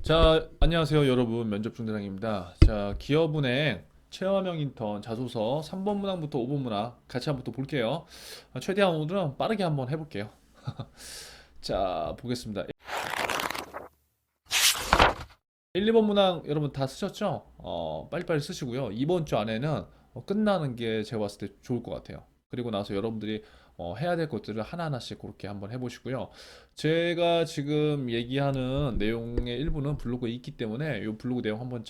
자, 안녕하세요, 여러분. 면접중대장입니다. 자, 기업은행 체험형 인턴 자소서 3번 문항부터 5번 문항 같이 한번 또 볼게요. 최대한 오늘은 빠르게 한번 해볼게요. 자, 보겠습니다. 1, 2번 문항 여러분 다 쓰셨죠? 빨리빨리 쓰시고요. 이번 주 안에는 끝나는 게 제가 봤을 때 좋을 것 같아요. 그리고 나서 여러분들이 해야 될 것들을 하나하나씩 그렇게 한번 해보시고요. 제가 지금 얘기하는 내용의 일부는 블로그에 있기 때문에 이 블로그 내용 한번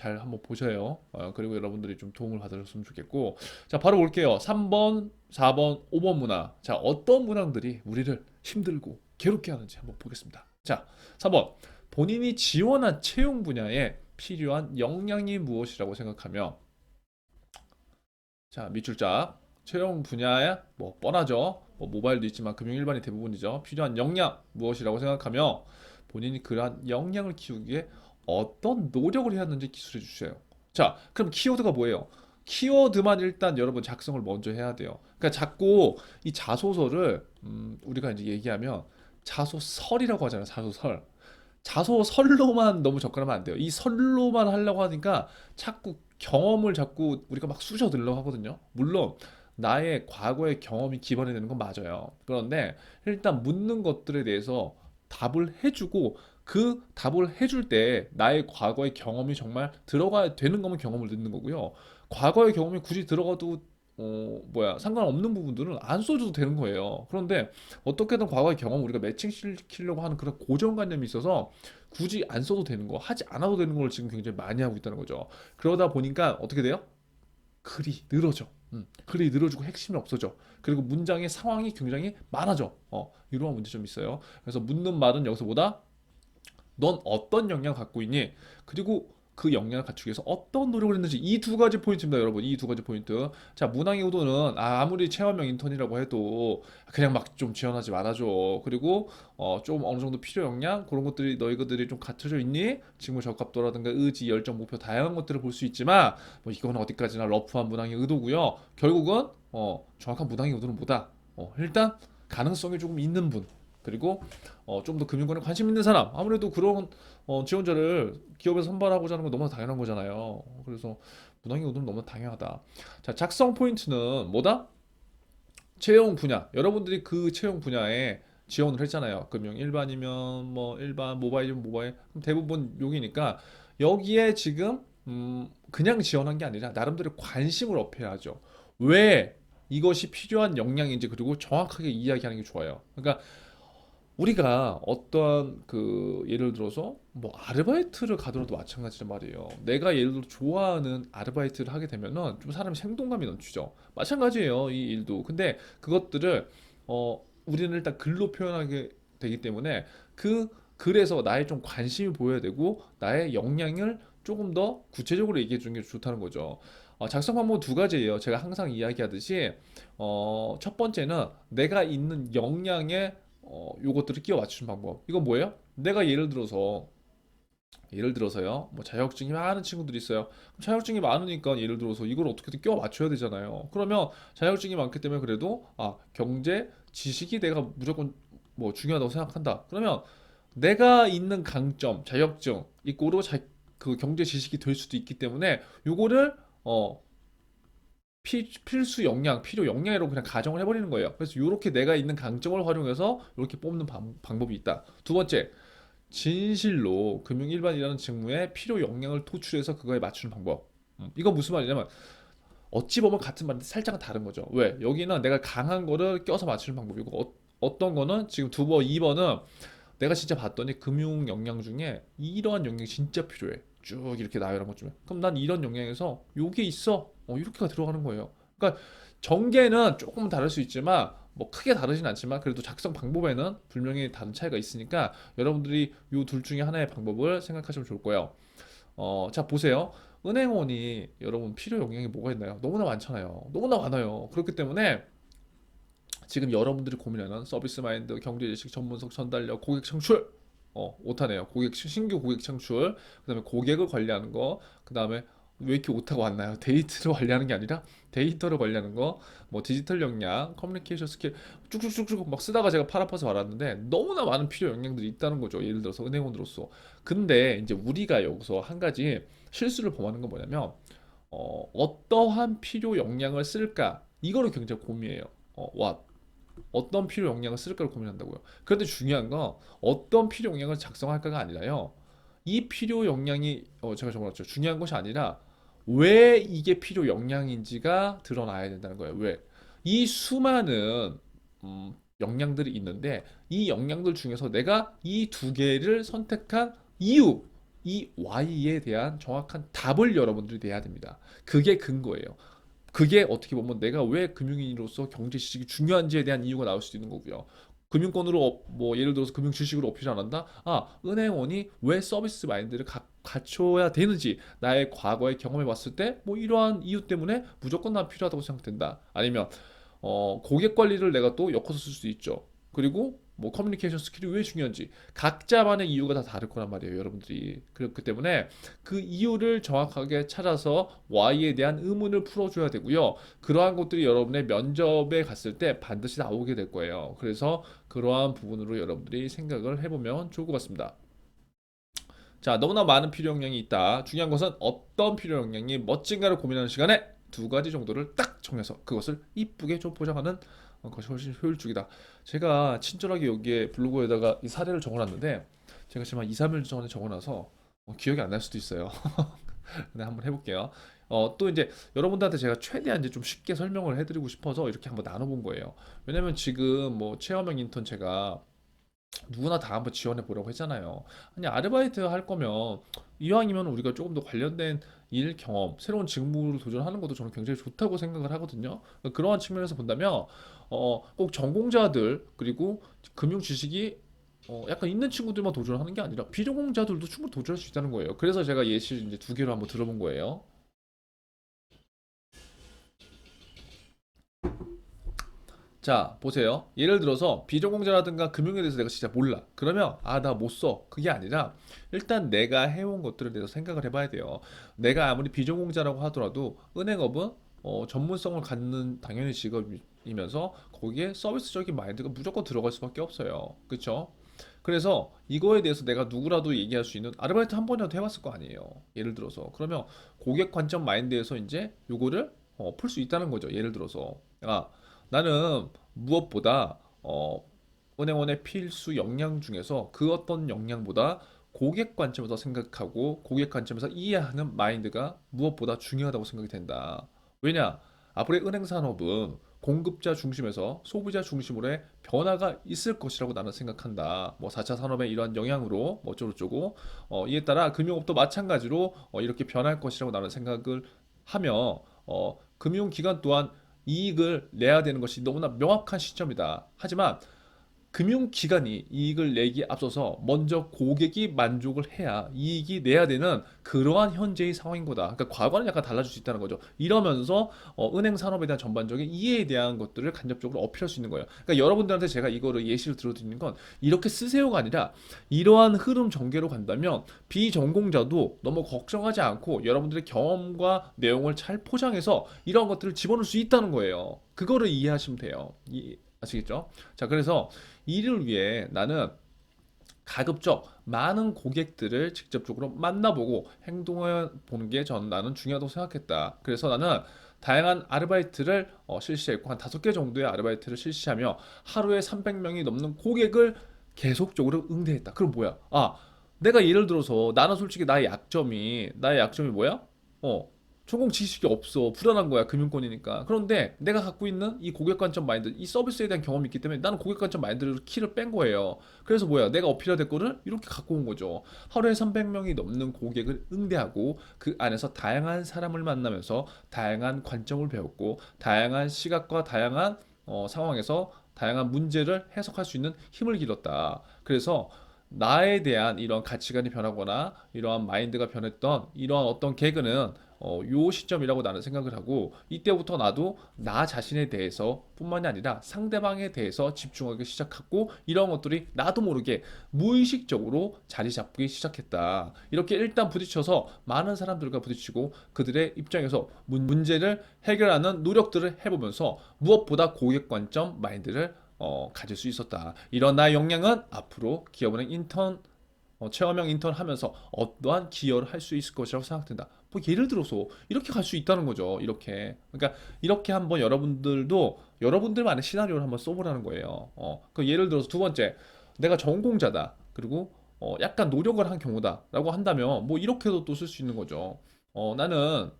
보셔요. 그리고 여러분들이 좀 도움을 받으셨으면 좋겠고. 자, 바로 볼게요. 3번, 4번, 5번 문항. 자, 어떤 문항들이 우리를 힘들고 괴롭게 하는지 한번 보겠습니다. 자, 3번. 본인이 지원한 채용 분야에 필요한 역량이 무엇이라고 생각하며, 자, 밑줄짝 채용 분야에 뭐 뻔하죠. 뭐 모바일도 있지만 금융 일반이 대부분이죠. 필요한 역량 무엇이라고 생각하며 본인이 그러한 역량을 키우기에 어떤 노력을 해야 하는지 기술해 주세요. 자, 그럼 키워드가 뭐예요? 키워드만 일단 여러분 작성을 먼저 해야 돼요. 그러니까 자꾸 이 자소서를 우리가 이제 얘기하면 자소설이라고 하잖아요. 자소설. 자소설로만 너무 접근하면 안 돼요. 이 설로만 하려고 하니까 자꾸 우리가 막 쑤셔 들려고 하거든요. 물론 나의 과거의 경험이 기반이 되는 건 맞아요. 그런데 일단 묻는 것들에 대해서 답을 해주고 그 답을 해줄 때 나의 과거의 경험이 정말 들어가야 되는 거면 경험을 넣는 거고요. 과거의 경험이 굳이 들어가도 상관없는 부분들은 안 써줘도 되는 거예요. 그런데 어떻게든 과거의 경험 우리가 매칭시키려고 하는 그런 고정관념이 있어서 굳이 안 써도 되는 거, 하지 않아도 되는 걸 지금 굉장히 많이 하고 있다는 거죠. 그러다 보니까 어떻게 돼요? 글이 늘어져. 글이 늘어지고 핵심이 없어져. 그리고 문장의 상황이 굉장히 많아져. 이러한 문제점이 있어요. 그래서 묻는 말은 여기서 뭐다? 넌 어떤 역량을 갖고 있니? 그리고 그 역량을 갖추기 위해서 어떤 노력을 했는지 이 두 가지 포인트입니다, 여러분. 이 두 가지 포인트. 자, 문항의 의도는 아무리 체험형 인턴이라고 해도 그냥 막 좀 지원하지 말아줘. 그리고 좀 어느 정도 필요 역량 그런 것들이 너희들이 좀 갖춰져 있니? 직무 적합도라든가 의지, 열정, 목표 다양한 것들을 볼 수 있지만 뭐 이건 어디까지나 러프한 문항의 의도고요. 결국은 정확한 문항의 의도는 뭐다? 일단 가능성이 조금 있는 분. 그리고 좀 더 금융권에 관심 있는 사람 아무래도 그런 지원자를 기업에서 선발하고자 하는 건 너무나 당연한 거잖아요. 그래서 문항의 의도는 너무 당연하다. 자, 작성 포인트는 뭐다? 채용 분야. 여러분들이 그 채용 분야에 지원을 했잖아요. 금융 일반이면 뭐 일반, 모바일이면 모바일. 그럼 대부분 여기니까 여기에 지금 그냥 지원한 게 아니라 나름대로 관심을 어필해야죠. 왜 이것이 필요한 역량인지 그리고 정확하게 이야기하는 게 좋아요. 그러니까 우리가 어떠한 예를 들어서 뭐 아르바이트를 가더라도 마찬가지란 말이에요. 내가 예를 들어 좋아하는 아르바이트를 하게 되면은 좀 사람이 생동감이 넘치죠. 마찬가지예요, 이 일도. 근데 그것들을 우리는 일단 글로 표현하게 되기 때문에 그 글에서 나의 좀 관심이 보여야 되고 나의 역량을 조금 더 구체적으로 얘기해 주는 게 좋다는 거죠. 작성 방법 두 가지예요. 제가 항상 이야기하듯이 첫 번째는 내가 있는 역량에 요것들을 끼워 맞추는 방법. 이건 뭐예요? 내가 예를 들어서요. 뭐 자격증이 많은 친구들이 있어요. 그럼 자격증이 많으니까 예를 들어서 이걸 어떻게든 끼워 맞춰야 되잖아요. 그러면 자격증이 많기 때문에 그래도 경제 지식이 내가 무조건 뭐 중요하다고 생각한다. 그러면 내가 있는 강점, 자격증 이꼬로 그 경제 지식이 될 수도 있기 때문에 요거를 필수 역량, 필요 역량으로 그냥 가정을 해버리는 거예요. 그래서 이렇게 내가 있는 강점을 활용해서 이렇게 뽑는 방법이 있다. 두 번째, 진실로 금융 일반이라는 직무에 필요 역량을 토출해서 그거에 맞추는 방법. 이거 무슨 말이냐면 어찌 보면 같은 말인데 살짝은 다른 거죠. 왜? 여기는 내가 강한 거를 껴서 맞추는 방법이고 어떤 거는 지금 두 번, 2번은 내가 진짜 봤더니 금융 역량 중에 이러한 역량이 진짜 필요해. 쭉 이렇게 나열한 것 중에. 그럼 난 이런 역량에서 요게 있어. 이렇게가 들어가는 거예요. 그러니까 전개는 조금 다를 수 있지만 뭐 크게 다르진 않지만 그래도 작성 방법에는 분명히 다른 차이가 있으니까 여러분들이 요 둘 중에 하나의 방법을 생각하시면 좋을 거예요. 자 보세요. 은행원이 여러분 필요 역량이 뭐가 있나요? 너무나 많잖아요. 너무나 많아요. 그렇기 때문에 지금 여러분들이 고민하는 서비스 마인드, 경제지식, 전문성, 전달력, 고객 창출 오타네요. 신규 고객 창출, 그다음에 고객을 관리하는 거, 그다음에 왜 이렇게 오타가 왔나요? 데이터를 관리하는 게 아니라 데이터를 관리하는 거, 뭐 디지털 역량, 커뮤니케이션 스킬 쭉쭉쭉쭉 막 쓰다가 제가 팔 아파서 말았는데 너무나 많은 필요 역량들이 있다는 거죠. 예를 들어서 은행원으로서. 근데 이제 우리가 여기서 한 가지 실수를 범하는 건 뭐냐면 어떠한 필요 역량을 쓸까? 이거를 굉장히 고민해요. 와, 어떤 필요 역량을 쓸까를 고민한다고요. 그런데 중요한 건 어떤 필요 역량을 작성할까가 아니라요. 이 필요 역량이 제가 적어놨죠. 중요한 것이 아니라 왜 이게 필요 역량인지가 드러나야 된다는 거예요. 왜? 이 수많은 역량들이 있는데 이 역량들 중에서 내가 이 두 개를 선택한 이유, 이 Y에 대한 정확한 답을 여러분들이 내야 됩니다. 그게 근거예요. 그게 어떻게 보면 내가 왜 금융인으로서 경제 지식이 중요한지에 대한 이유가 나올 수도 있는 거고요. 금융권으로 뭐 예를 들어서 금융 지식으로 어필을 안 한다? 아, 은행원이 왜 서비스 마인드를 갖춰야 되는지 나의 과거의 경험해 봤을 때 뭐 이러한 이유 때문에 무조건 난 필요하다고 생각된다. 아니면 고객 관리를 내가 또 엮어서 쓸 수 있죠. 그리고 뭐 커뮤니케이션 스킬이 왜 중요한지 각자만의 이유가 다 다를 거란 말이에요, 여러분들이. 그렇기 때문에 그 이유를 정확하게 찾아서 Y에 대한 의문을 풀어줘야 되고요. 그러한 것들이 여러분의 면접에 갔을 때 반드시 나오게 될 거예요. 그래서 그러한 부분으로 여러분들이 생각을 해보면 좋을 것 같습니다. 자, 너무나 많은 필요 역량이 있다. 중요한 것은 어떤 필요 역량이 멋진가를 고민하는 시간에 두 가지 정도를 딱 정해서 그것을 이쁘게 좀 포장하는 것이 훨씬 효율적이다. 제가 친절하게 여기에 블로그에다가 이 사례를 적어놨는데 제가 지금 한 2, 3일 전에 적어놔서 기억이 안 날 수도 있어요. 근데 한번 해볼게요. 또 이제 여러분들한테 제가 최대한 이제 좀 쉽게 설명을 해드리고 싶어서 이렇게 한번 나눠본 거예요. 왜냐면 지금 뭐 체험형 인턴 제가 누구나 다 한번 지원해 보라고 했잖아요. 아니 아르바이트 할 거면 이왕이면 우리가 조금 더 관련된 일 경험, 새로운 직무를 도전하는 것도 저는 굉장히 좋다고 생각을 하거든요. 그러한 측면에서 본다면 꼭 전공자들 그리고 금융 지식이 약간 있는 친구들만 도전하는 게 아니라 비전공자들도 충분히 도전할 수 있다는 거예요. 그래서 제가 예시를 이제 두 개로 한번 들어본 거예요. 자, 보세요. 예를 들어서 비전공자라든가 금융에 대해서 내가 진짜 몰라. 그러면 나 못 써. 그게 아니라 일단 내가 해온 것들에 대해서 생각을 해봐야 돼요. 내가 아무리 비전공자라고 하더라도 은행업은 전문성을 갖는 당연히 직업이면서 거기에 서비스적인 마인드가 무조건 들어갈 수밖에 없어요. 그렇죠? 그래서 이거에 대해서 내가 누구라도 얘기할 수 있는 아르바이트 한 번이라도 해봤을 거 아니에요. 예를 들어서 그러면 고객 관점 마인드에서 이제 요거를 풀 수 있다는 거죠. 예를 들어서 나는 무엇보다 은행원의 필수 역량 중에서 그 어떤 역량보다 고객 관점에서 생각하고 고객 관점에서 이해하는 마인드가 무엇보다 중요하다고 생각이 된다. 왜냐? 앞으로의 은행 산업은 공급자 중심에서 소비자 중심으로의 변화가 있을 것이라고 나는 생각한다. 뭐 4차 산업의 이러한 영향으로 뭐 어쩌고저쩌고 이에 따라 금융업도 마찬가지로 이렇게 변할 것이라고 나는 생각을 하며 금융기관 또한 이익을 내야 되는 것이 너무나 명확한 시점이다. 하지만 금융기관이 이익을 내기에 앞서서 먼저 고객이 만족을 해야 이익이 내야 되는 그러한 현재의 상황인 거다. 그러니까 과거는 약간 달라질 수 있다는 거죠. 이러면서 은행 산업에 대한 전반적인 이해에 대한 것들을 간접적으로 어필할 수 있는 거예요. 그러니까 여러분들한테 제가 이거를 예시를 들어드리는 건 이렇게 쓰세요가 아니라 이러한 흐름 전개로 간다면 비전공자도 너무 걱정하지 않고 여러분들의 경험과 내용을 잘 포장해서 이런 것들을 집어넣을 수 있다는 거예요. 그거를 이해하시면 돼요. 아시겠죠? 자, 그래서 이를 위해 나는 가급적 많은 고객들을 직접적으로 만나보고 행동해 보는 게 나는 중요하다고 생각했다. 그래서 나는 다양한 아르바이트를 실시했고 한 5개 정도의 아르바이트를 실시하며 하루에 300명이 넘는 고객을 계속적으로 응대했다. 그럼 뭐야? 내가 예를 들어서 나는 솔직히 나의 약점이 뭐야? 어, 전공 지식이 없어. 불안한 거야. 금융권이니까. 그런데 내가 갖고 있는 이 고객 관점 마인드, 이 서비스에 대한 경험이 있기 때문에 나는 고객 관점 마인드를 키를 뺀 거예요. 그래서 뭐야? 내가 어필해야 될 거를 이렇게 갖고 온 거죠. 하루에 300명이 넘는 고객을 응대하고 그 안에서 다양한 사람을 만나면서 다양한 관점을 배웠고 다양한 시각과 다양한 상황에서 다양한 문제를 해석할 수 있는 힘을 길렀다. 그래서 나에 대한 이런 가치관이 변하거나 이러한 마인드가 변했던 이러한 어떤 개그는 요 시점이라고 나는 생각을 하고 이때부터 나도 나 자신에 대해서 뿐만이 아니라 상대방에 대해서 집중하기 시작하고 이런 것들이 나도 모르게 무의식적으로 자리 잡기 시작했다. 이렇게 일단 부딪혀서 많은 사람들과 부딪히고 그들의 입장에서 문제를 해결하는 노력들을 해보면서 무엇보다 고객 관점 마인드를 가질 수 있었다. 이런 나의 역량은 앞으로 기업은행 인턴 체험형 인턴 하면서 어떠한 기여를 할 수 있을 것이라고 생각된다. 뭐 예를 들어서 이렇게 갈 수 있다는 거죠. 이렇게. 그러니까 이렇게 한번 여러분들도 여러분들만의 시나리오를 한번 써보라는 거예요. 그 예를 들어서 두 번째, 내가 전공자다. 그리고 약간 노력을 한 경우다라고 한다면 뭐 이렇게도 또 쓸 수 있는 거죠. 나는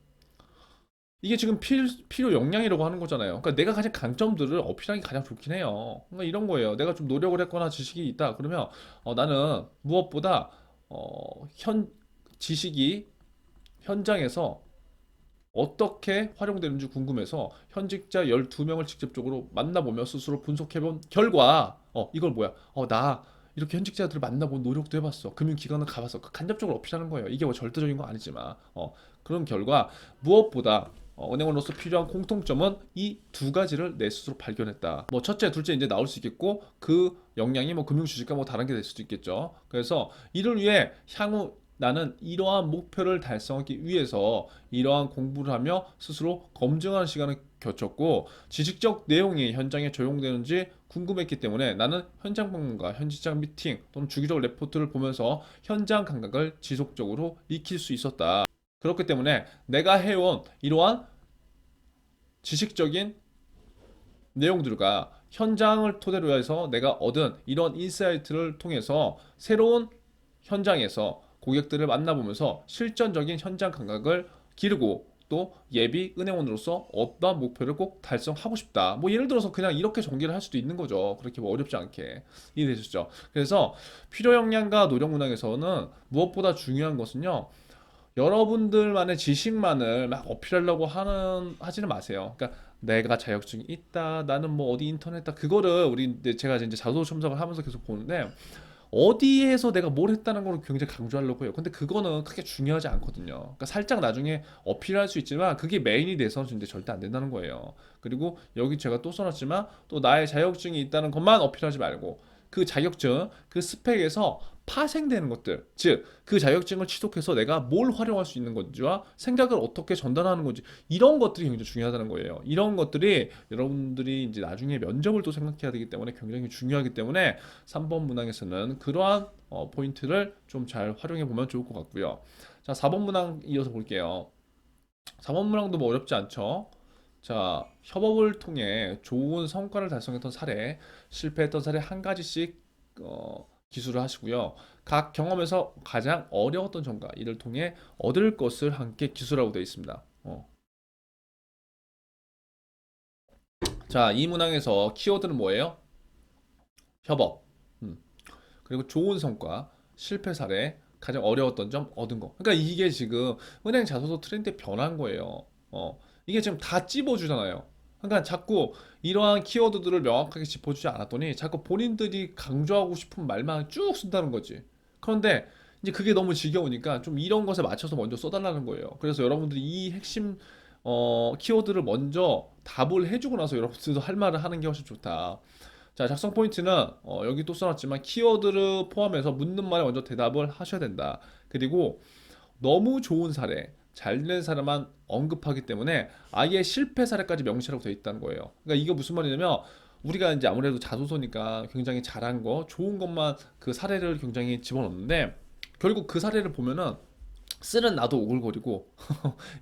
이게 지금 필요 역량이라고 하는 거잖아요. 그러니까 내가 가진 강점들을 어필하는 게 가장 좋긴 해요. 그러니까 이런 거예요. 내가 좀 노력을 했거나 지식이 있다. 그러면 나는 무엇보다 현 지식이 현장에서 어떻게 활용되는지 궁금해서 현직자 12명을 직접적으로 만나보며 스스로 분석해본 결과 이걸 뭐야? 나 이렇게 현직자들을 만나본 노력도 해봤어. 금융기관을 가봤어. 간접적으로 어필하는 거예요. 이게 뭐 절대적인 건 아니지만 그런 결과 무엇보다 은행원으로서 필요한 공통점은 이 두 가지를 내 스스로 발견했다. 뭐 첫째, 둘째 이제 나올 수 있겠고 그 역량이 뭐 금융 주식과 뭐 다른 게 될 수도 있겠죠. 그래서 이를 위해 향후 나는 이러한 목표를 달성하기 위해서 이러한 공부를 하며 스스로 검증하는 시간을 거쳤고 지식적 내용이 현장에 적용되는지 궁금했기 때문에 나는 현장 방문과 현지장 미팅 또는 주기적 레포트를 보면서 현장 감각을 지속적으로 익힐 수 있었다. 그렇기 때문에 내가 해온 이러한 지식적인 내용들과 현장을 토대로 해서 내가 얻은 이런 인사이트를 통해서 새로운 현장에서 고객들을 만나보면서 실전적인 현장 감각을 기르고 또 예비 은행원으로서 어떠한 목표를 꼭 달성하고 싶다. 뭐 예를 들어서 그냥 이렇게 전개를 할 수도 있는 거죠. 그렇게 뭐 어렵지 않게 이해되셨죠? 그래서 필요 역량과 노력 문항에서는 무엇보다 중요한 것은요. 여러분들만의 지식만을 막 어필하려고 하지는 마세요. 그러니까 내가 자격증이 있다, 나는 뭐 어디 인터넷 다 그거를 제가 이제 자소 첨삭을 하면서 계속 보는데 어디에서 내가 뭘 했다는 걸 굉장히 강조하려고 해요. 근데 그거는 크게 중요하지 않거든요. 그러니까 살짝 나중에 어필할 수 있지만 그게 메인이 돼서는 진짜 절대 안 된다는 거예요. 그리고 여기 제가 또 써놨지만 또 나의 자격증이 있다는 것만 어필하지 말고 그 자격증, 그 스펙에서 파생되는 것들, 즉 그 자격증을 취득해서 내가 뭘 활용할 수 있는 건지와 생각을 어떻게 전달하는 건지 이런 것들이 굉장히 중요하다는 거예요. 이런 것들이 여러분들이 이제 나중에 면접을 또 생각해야 되기 때문에 굉장히 중요하기 때문에 3번 문항에서는 그러한 포인트를 좀 잘 활용해 보면 좋을 것 같고요. 자, 4번 문항 이어서 볼게요. 4번 문항도 뭐 어렵지 않죠? 자, 협업을 통해 좋은 성과를 달성했던 사례, 실패했던 사례 한 가지씩 기술을 하시고요. 각 경험에서 가장 어려웠던 점과 이를 통해 얻을 것을 함께 기술하고 되어 있습니다. 자, 이 문항에서 키워드는 뭐예요? 협업. 그리고 좋은 성과, 실패 사례, 가장 어려웠던 점, 얻은 거. 그러니까 이게 지금 은행 자소서 트렌드에 변한 거예요. 이게 지금 다 찝어주잖아요. 그러니까 자꾸 이러한 키워드들을 명확하게 짚어주지 않았더니 자꾸 본인들이 강조하고 싶은 말만 쭉 쓴다는 거지. 그런데 이제 그게 너무 지겨우니까 좀 이런 것에 맞춰서 먼저 써달라는 거예요. 그래서 여러분들이 이 핵심 키워드를 먼저 답을 해주고 나서 여러분들도 할 말을 하는 게 훨씬 좋다. 자, 작성 포인트는 여기 또 써놨지만 키워드를 포함해서 묻는 말에 먼저 대답을 하셔야 된다. 그리고 너무 좋은 사례, 잘 된 사례만 언급하기 때문에 아예 실패 사례까지 명시하고 되어 있다는 거예요. 그러니까 이게 무슨 말이냐면 우리가 이제 아무래도 자소서니까 굉장히 잘한 거, 좋은 것만 그 사례를 굉장히 집어넣는데 결국 그 사례를 보면은 쓰는 나도 오글거리고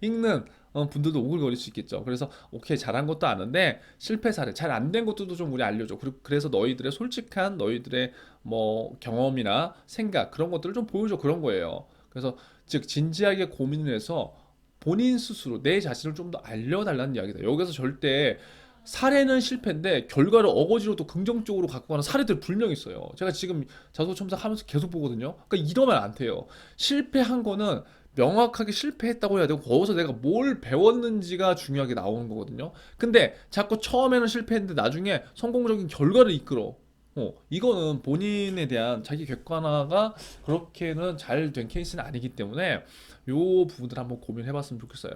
읽는 분들도 오글거릴 수 있겠죠. 그래서 오케이 잘한 것도 아는데 실패 사례 잘 안 된 것들도 좀 우리 알려줘. 그래서 너희들의 솔직한 너희들의 뭐 경험이나 생각 그런 것들을 좀 보여줘 그런 거예요. 그래서 즉 진지하게 고민을 해서 본인 스스로 내 자신을 좀 더 알려달라는 이야기다. 여기서 절대 사례는 실패인데 결과를 어거지로 또 긍정적으로 갖고 가는 사례들 분명히 있어요. 제가 지금 자소 첨삭하면서 계속 보거든요. 그러니까 이러면 안 돼요. 실패한 거는 명확하게 실패했다고 해야 되고 거기서 내가 뭘 배웠는지가 중요하게 나오는 거거든요. 근데 자꾸 처음에는 실패했는데 나중에 성공적인 결과를 이끌어. 이거는 본인에 대한 자기 객관화가 그렇게는 잘 된 케이스는 아니기 때문에 요 부분들 한번 고민해봤으면 좋겠어요.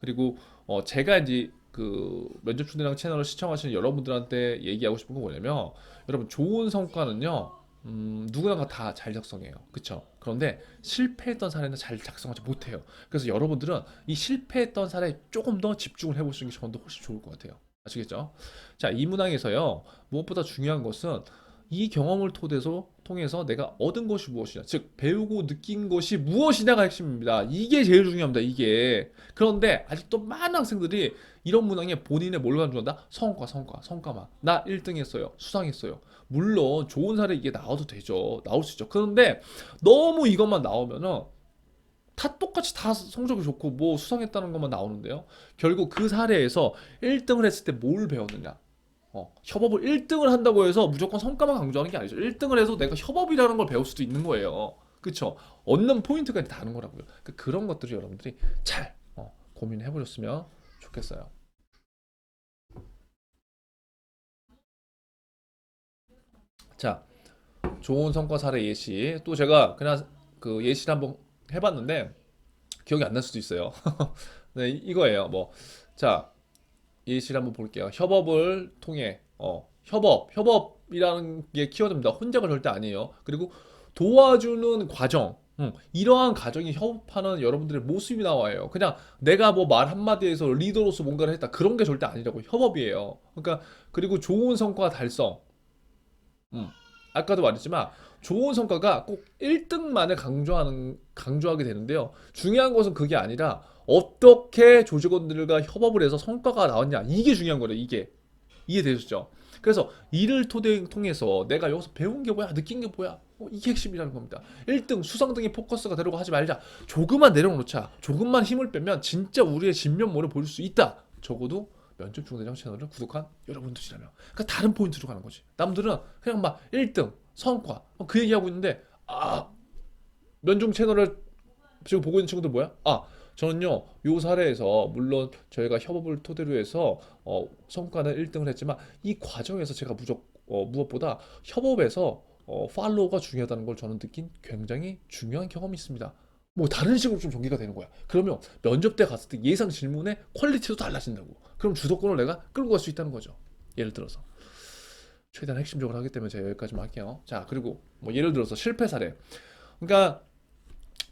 그리고 제가 이제 그 면접 중대랑 채널을 시청하시는 여러분들한테 얘기하고 싶은 건 뭐냐면, 여러분 좋은 성과는요, 누구나 다 잘 작성해요. 그쵸? 그런데 실패했던 사례는 잘 작성하지 못해요. 그래서 여러분들은 이 실패했던 사례에 조금 더 집중을 해보시는 게 저는 더 훨씬 좋을 것 같아요. 아시겠죠? 자, 이 문항에서요, 무엇보다 중요한 것은 이 경험을 통해서 내가 얻은 것이 무엇이냐, 즉 배우고 느낀 것이 무엇이냐가 핵심입니다. 이게 제일 중요합니다. 이게. 그런데 아직도 많은 학생들이 이런 문항에 본인의 뭘 간주한다? 성과만. 나 1등 했어요. 수상했어요. 물론 좋은 사례 이게 나와도 되죠. 나올 수 있죠. 그런데 너무 이것만 나오면은 다 똑같이 다 성적이 좋고 뭐 수상했다는 것만 나오는데요. 결국 그 사례에서 1등을 했을 때 뭘 배웠느냐? 협업을 1등을 한다고 해서 무조건 성과만 강조하는 게 아니죠. 1등을 해서 내가 협업이라는 걸 배울 수도 있는 거예요. 그쵸? 얻는 포인트가 다른 거라고요. 그런 것들을 여러분들이 잘 고민해 보셨으면 좋겠어요. 자, 좋은 성과 사례 예시. 또 제가 그냥 그 예시를 한번 해봤는데 기억이 안 날 수도 있어요. 네, 이거예요. 뭐, 자, 예시를 한번 볼게요. 협업을 통해, 협업이라는 게 키워드입니다. 혼자가 절대 아니에요. 그리고 도와주는 과정, 이러한 과정이 협업하는 여러분들의 모습이 나와요. 그냥 내가 뭐 말 한마디에서 리더로서 뭔가를 했다. 그런 게 절대 아니라고. 협업이에요. 그러니까, 그리고 좋은 성과 달성. 음. 아까도 말했지만 좋은 성과가 꼭 1등만을 강조하게 되는데요. 중요한 것은 그게 아니라 어떻게 조직원들과 협업을 해서 성과가 나왔냐. 이게 중요한 거예요. 이게. 이해되셨죠? 그래서 이를 통해서 내가 여기서 배운 게 뭐야? 느낀 게 뭐야? 이게 핵심이라는 겁니다. 1등, 수상 등의 포커스가 되려고 하지 말자. 조금만 내려놓자. 조금만 힘을 빼면 진짜 우리의 진면모를 보일 수 있다. 적어도 면접 중대장 채널을 구독한 여러분들이라면. 그러니까 다른 포인트로 가는 거지. 남들은 그냥 막 1등, 성과 그 얘기하고 있는데, 면접 채널을 지금 보고 있는 친구들 뭐야? 저는요, 요 사례에서 물론 저희가 협업을 토대로 해서 성과는 1등을 했지만 이 과정에서 제가 무엇보다 협업에서 팔로우가 중요하다는 걸 저는 느낀 굉장히 중요한 경험이 있습니다. 뭐 다른 식으로 좀 전개가 되는 거야. 그러면 면접 때 갔을 때 예상 질문의 퀄리티도 달라진다고. 그럼 주도권을 내가 끌고 갈 수 있다는 거죠. 예를 들어서 최대한 핵심적으로 하기 때문에 제가 여기까지만 할게요. 자, 그리고 뭐 예를 들어서 실패 사례. 그러니까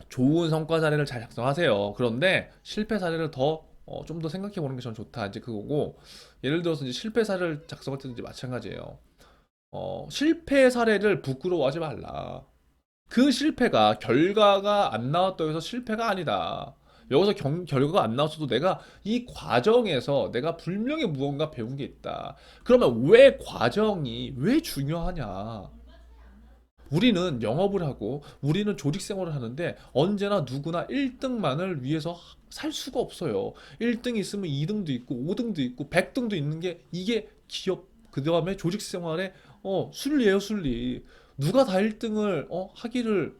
좋은 성과 사례를 잘 작성하세요. 그런데 실패 사례를 좀 더 생각해 보는 게 전 좋다. 이제 그거고, 예를 들어서 이제 실패 사례를 작성할 때도 이제 마찬가지예요. 실패 사례를 부끄러워하지 말라. 그 실패가 결과가 안 나왔다고 해서 실패가 아니다. 여기서 결과가 안 나왔어도 내가 이 과정에서 내가 분명히 무언가 배운 게 있다. 그러면 왜 과정이 왜 중요하냐? 우리는 영업을 하고 우리는 조직 생활을 하는데 언제나 누구나 1등만을 위해서 살 수가 없어요. 1등 있으면 2등도 있고 5등도 있고 100등도 있는 게 이게 기업 그 다음에 조직 생활의 순리예요, 순리. 누가 다 1등을 하기를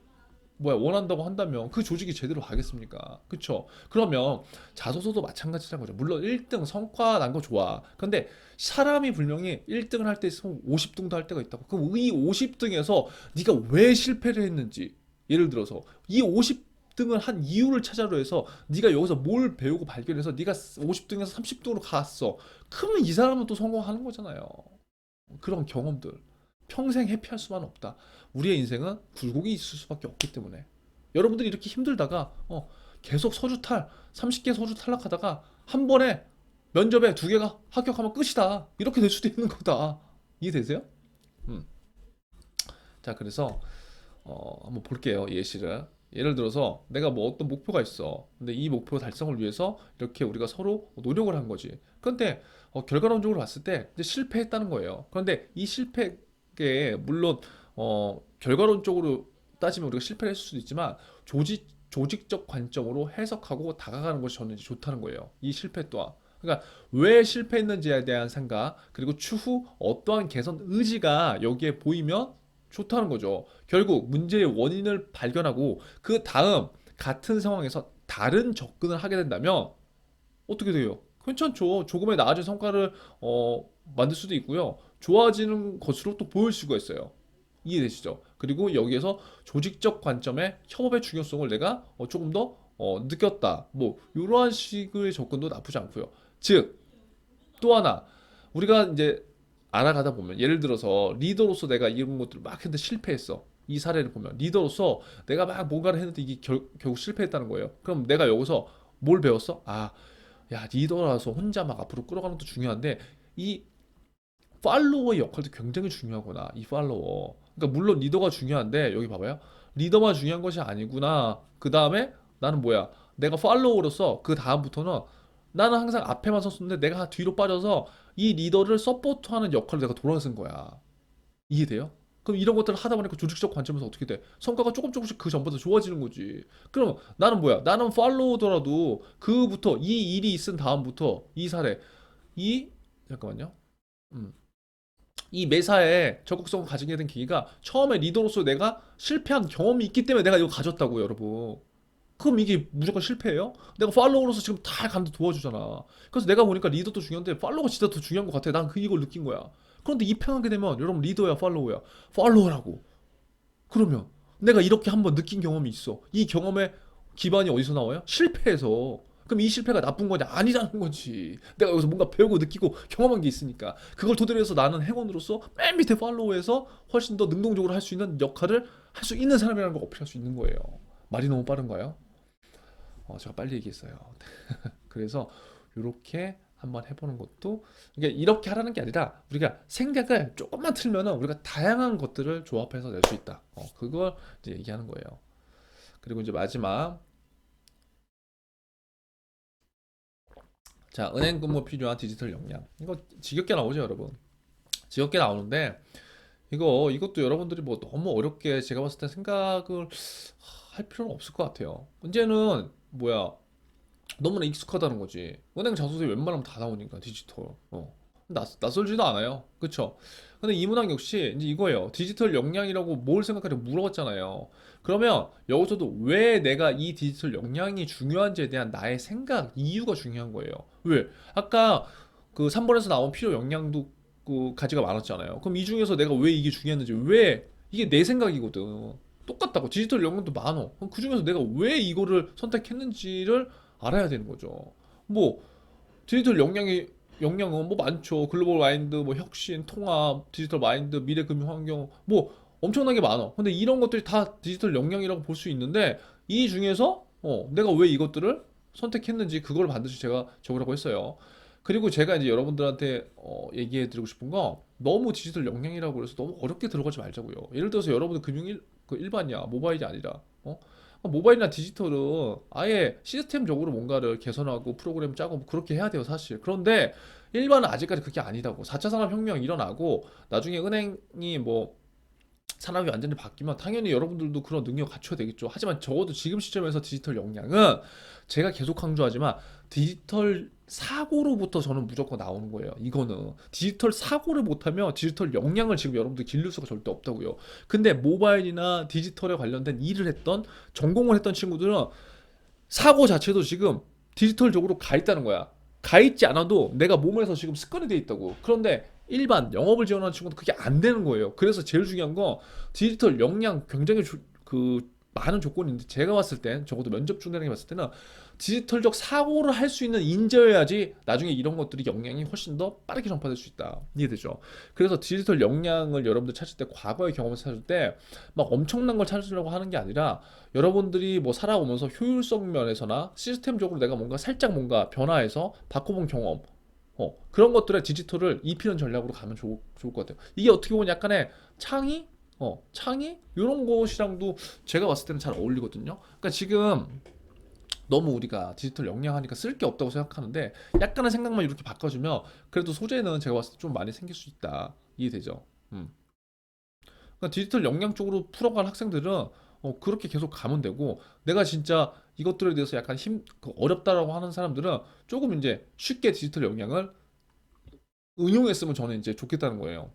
원한다고 한다면 그 조직이 제대로 가겠습니까? 그쵸? 그러면 자소서도 마찬가지라는 거죠. 물론 1등 성과 난 거 좋아. 근데 사람이 분명히 1등을 할 때 있으면 50등도 할 때가 있다고. 그럼 이 50등에서 네가 왜 실패를 했는지, 예를 들어서 이 50등을 한 이유를 찾아로 해서 네가 여기서 뭘 배우고 발견해서 네가 50등에서 30등으로 갔어. 그러면 이 사람은 또 성공하는 거잖아요. 그런 경험들. 평생 해피할 수만 없다. 우리의 인생은 굴곡이 있을 수밖에 없기 때문에. 여러분들이 이렇게 힘들다가 계속 서류 30개 서류 탈락하다가 한 번에 면접에 2개가 합격하면 끝이다. 이렇게 될 수도 있는 거다. 이해되세요? 음. 자, 그래서 한번 볼게요. 예시를. 예를 들어서 내가 뭐 어떤 목표가 있어. 근데 이 목표 달성을 위해서 이렇게 우리가 서로 노력을 한 거지. 그런데 결과론적으로 봤을 때 이제 실패했다는 거예요. 그런데 이 실패게 물론 결과론적으로 따지면 우리가 실패를 했을 수도 있지만 조직적 관점으로 해석하고 다가가는 것이 저는 이제 좋다는 거예요. 이 실패 또한. 그러니까 왜 실패했는지에 대한 생각, 그리고 추후 어떠한 개선 의지가 여기에 보이면 좋다는 거죠. 결국 문제의 원인을 발견하고 그 다음 같은 상황에서 다른 접근을 하게 된다면 어떻게 돼요? 괜찮죠. 조금의 나아진 성과를 만들 수도 있고요. 좋아지는 것으로 또 보일 수가 있어요. 이해되시죠? 그리고 여기에서 조직적 관점의 협업의 중요성을 내가 조금 더 느꼈다. 뭐 이러한 식의 접근도 나쁘지 않고요. 즉, 또 하나 우리가 이제 알아가다 보면 예를 들어서 리더로서 내가 이런 것들을 막 했는데 실패했어. 이 사례를 보면 리더로서 내가 막 뭔가를 했는데 이게 결국 실패했다는 거예요. 그럼 내가 여기서 뭘 배웠어? 아, 야, 리더라서 혼자 막 앞으로 끌어가는 것도 중요한데 이 팔로워의 역할도 굉장히 중요하구나. 이 팔로워. 그러니까 물론 리더가 중요한데 여기 봐봐요. 리더만 중요한 것이 아니구나. 그 다음에 나는 뭐야? 내가 팔로워로서 그 다음부터는 나는 항상 앞에만 섰었는데 내가 뒤로 빠져서 이 리더를 서포트하는 역할을 내가 돌아선 거야. 이해돼요? 그럼 이런 것들을 하다 보니까 조직적 관점에서 어떻게 돼? 성과가 조금 조금씩 그 전보다 좋아지는 거지. 그럼 나는 뭐야? 나는 팔로우더라도 그부터 이 일이 있은 다음부터 이 사례 이 잠깐만요. 음. 이 매사에 적극성을 가지게 된 계기가 처음에 리더로서 내가 실패한 경험이 있기 때문에 내가 이거 가졌다고 여러분. 그럼 이게 무조건 실패예요? 내가 팔로워로서 지금 다 간다 도와주잖아. 그래서 내가 보니까 리더도 중요한데 팔로워가 진짜 더 중요한 것 같아. 난 그 이걸 느낀 거야. 그런데 입행하게 되면 여러분 리더야 팔로워야? 팔로워라고. 그러면 내가 이렇게 한번 느낀 경험이 있어. 이 경험의 기반이 어디서 나와요? 실패에서. 그럼 이 실패가 나쁜 거냐? 아니라는 거지. 내가 여기서 뭔가 배우고 느끼고 경험한 게 있으니까. 그걸 토대로 해서 나는 행원으로서 맨 밑에 팔로워에서 훨씬 더 능동적으로 할 수 있는 역할을 할 수 있는 사람이라는 걸 어필할 수 있는 거예요. 말이 너무 빠른가요? 제가 빨리 얘기했어요. 그래서 이렇게 한번 해보는 것도 이게 이렇게 하라는 게 아니라 우리가 생각을 조금만 틀면은 우리가 다양한 것들을 조합해서 낼 수 있다. 그걸 이제 얘기하는 거예요. 그리고 이제 마지막 자 은행 근무 필요한 디지털 역량 이거 지겹게 나오죠 여러분. 지겹게 나오는데 이것도 여러분들이 뭐 너무 어렵게 제가 봤을 때 생각을 할 필요는 없을 것 같아요. 문제는 뭐야 너무나 익숙하다는 거지. 은행 자소서에 웬만하면 다 나오니까 디지털. 낯설지도 않아요. 그쵸? 근데 이 문항 역시 이제 이거예요. 디지털 역량이라고 뭘 생각하려 물어봤잖아요. 그러면 여기서도 왜 내가 이 디지털 역량이 중요한지에 대한 나의 생각, 이유가 중요한 거예요. 왜? 아까 그 3번에서 나온 필요 역량도 그 가지가 많았잖아요. 그럼 이 중에서 내가 왜 이게 중요했는지, 왜 이게 내 생각이거든. 똑같다고 디지털 역량도 많어. 그럼 그 중에서 내가 왜 이거를 선택했는지를 알아야 되는 거죠. 뭐 디지털 역량은 뭐 많죠. 글로벌 마인드, 뭐 혁신, 통합, 디지털 마인드, 미래 금융 환경 뭐 엄청나게 많아. 근데 이런 것들이 다 디지털 역량이라고 볼 수 있는데 이 중에서 내가 왜 이것들을 선택했는지 그걸 반드시 제가 적으라고 했어요. 그리고 제가 이제 여러분들한테 얘기해 드리고 싶은 거 너무 디지털 역량이라고 해서 너무 어렵게 들어가지 말자고요. 예를 들어서 여러분들 그 일반이야 모바일이 아니라 모바일이나 디지털은 아예 시스템적으로 뭔가를 개선하고 프로그램 짜고 뭐 그렇게 해야 돼요, 사실. 그런데 일반은 아직까지 그게 아니다고. 4차 산업혁명 일어나고 나중에 은행이 뭐 산업이 완전히 바뀌면 당연히 여러분들도 그런 능력 갖춰야 되겠죠. 하지만 적어도 지금 시점에서 디지털 역량은 제가 계속 강조하지만 디지털 사고로부터 저는 무조건 나오는 거예요. 이거는 디지털 사고를 못하면 디지털 역량을 지금 여러분들 기를 수가 절대 없다고요. 근데 모바일이나 디지털에 관련된 일을 했던 전공을 했던 친구들은 사고 자체도 지금 디지털적으로 가 있다는 거야. 가 있지 않아도 내가 몸에서 지금 습관이 돼 있다고. 그런데 일반 영업을 지원하는 친구는 그게 안 되는 거예요. 그래서 제일 중요한 건 디지털 역량 굉장히 많은 조건인데 제가 봤을 땐 적어도 면접 중대장이 봤을 때는 디지털적 사고를 할 수 있는 인재여야지 나중에 이런 것들이 역량이 훨씬 더 빠르게 전파될 수 있다. 이해되죠? 그래서 디지털 역량을 여러분들 찾을 때 과거의 경험을 찾을 때 막 엄청난 걸 찾으려고 하는 게 아니라 여러분들이 뭐 살아오면서 효율성 면에서나 시스템적으로 내가 뭔가 살짝 뭔가 변화해서 바꿔본 경험 그런 것들에 디지털을 입히는 전략으로 가면 좋을 것 같아요. 이게 어떻게 보면 약간의 창의 이런 것이랑도 제가 봤을 때는 잘 어울리거든요. 그러니까 지금 너무 우리가 디지털 역량하니까 쓸 게 없다고 생각하는데 약간의 생각만 이렇게 바꿔주면 그래도 소재는 제가 봤을 때 좀 많이 생길 수 있다. 이해되죠? 음. 그러니까 디지털 역량 쪽으로 풀어갈 학생들은 그렇게 계속 가면 되고 내가 진짜 이것들에 대해서 약간 어렵다라고 하는 사람들은 조금 이제 쉽게 디지털 역량을 응용했으면 저는 이제 좋겠다는 거예요.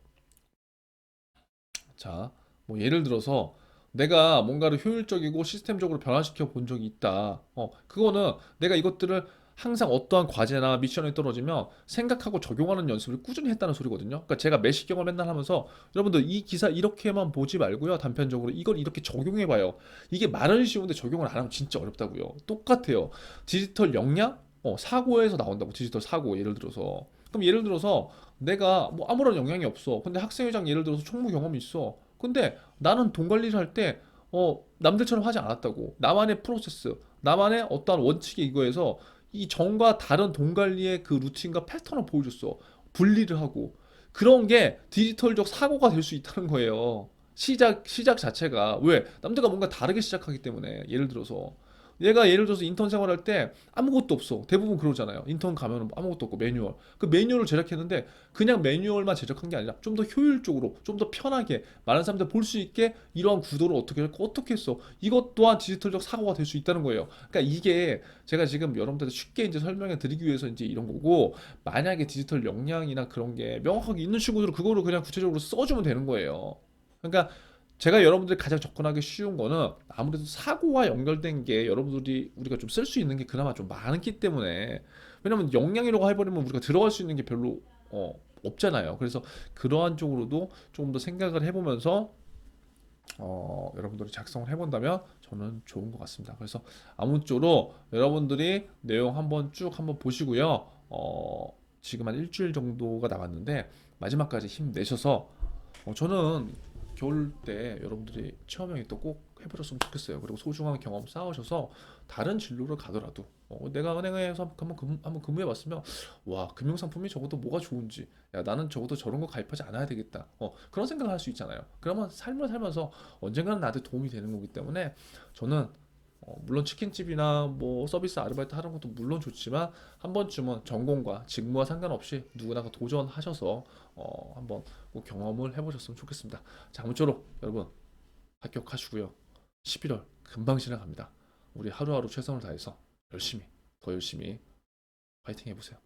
자, 뭐 예를 들어서 내가 뭔가를 효율적이고 시스템적으로 변화시켜 본 적이 있다. 그거는 내가 이것들을 항상 어떠한 과제나 미션이 떨어지면 생각하고 적용하는 연습을 꾸준히 했다는 소리거든요. 그러니까 제가 매식경을 맨날 하면서 여러분들 이 기사 이렇게만 보지 말고요. 단편적으로 이걸 이렇게 적용해봐요. 이게 말은 쉬운데 적용을 안 하면 진짜 어렵다고요. 똑같아요. 디지털 역량? 사고에서 나온다고. 디지털 사고 예를 들어서. 그럼 예를 들어서 내가 뭐 아무런 역량이 없어. 근데 학생회장 예를 들어서 총무 경험이 있어. 근데 나는 돈 관리를 할 때 남들처럼 하지 않았다고. 나만의 프로세스, 나만의 어떠한 원칙에 이거에서 이 전과 다른 돈 관리의 그 루틴과 패턴을 보여줬어. 분리를 하고. 그런 게 디지털적 사고가 될 수 있다는 거예요. 시작 자체가. 왜? 남들과 뭔가 다르게 시작하기 때문에. 예를 들어서. 얘가 예를 들어서 인턴 생활할 때 아무것도 없어. 대부분 그러잖아요. 인턴 가면은 아무것도 없고 매뉴얼. 그 매뉴얼을 제작했는데 그냥 매뉴얼만 제작한 게 아니라 좀 더 효율적으로, 좀 더 편하게 많은 사람들 볼 수 있게 이러한 구도를 어떻게 할까? 어떻게 했어? 이것 또한 디지털적 사고가 될 수 있다는 거예요. 그러니까 이게 제가 지금 여러분들한테 쉽게 이제 설명해 드리기 위해서 이제 이런 거고 만약에 디지털 역량이나 그런 게 명확하게 있는 친구들은 그거를 그냥 구체적으로 써주면 되는 거예요. 그러니까 제가 여러분들이 가장 접근하기 쉬운 거는 아무래도 사고와 연결된 게 여러분들이 우리가 좀 쓸 수 있는 게 그나마 좀 많기 때문에 왜냐면 역량이라고 해버리면 우리가 들어갈 수 있는 게 별로 없잖아요. 그래서 그러한 쪽으로도 조금 더 생각을 해보면서 여러분들이 작성을 해본다면 저는 좋은 것 같습니다. 그래서 아무쪼록 여러분들이 내용 한번 쭉 한번 보시고요. 지금 한 일주일 정도가 남았는데 마지막까지 힘내셔서 저는 겨울 때 여러분들이 체험형이 또 꼭 해보셨으면 좋겠어요. 그리고 소중한 경험 쌓으셔서 다른 진로를 가더라도 내가 은행에서 한번 근무해봤으면 와 금융상품이 적어도 뭐가 좋은지 야 나는 적어도 저런 거 가입하지 않아야 되겠다. 그런 생각을 할 수 있잖아요. 그러면 삶을 살면서 언젠가는 나한테 도움이 되는 거기 때문에 저는 물론 치킨집이나 뭐 서비스 아르바이트 하는 것도 물론 좋지만 한 번쯤은 전공과 직무와 상관없이 누구나 도전하셔서 한번 꼭 경험을 해보셨으면 좋겠습니다. 자, 아무쪼록 여러분 합격하시고요. 11월 금방 지나갑니다. 우리 하루하루 최선을 다해서 열심히 더 열심히 파이팅 해보세요.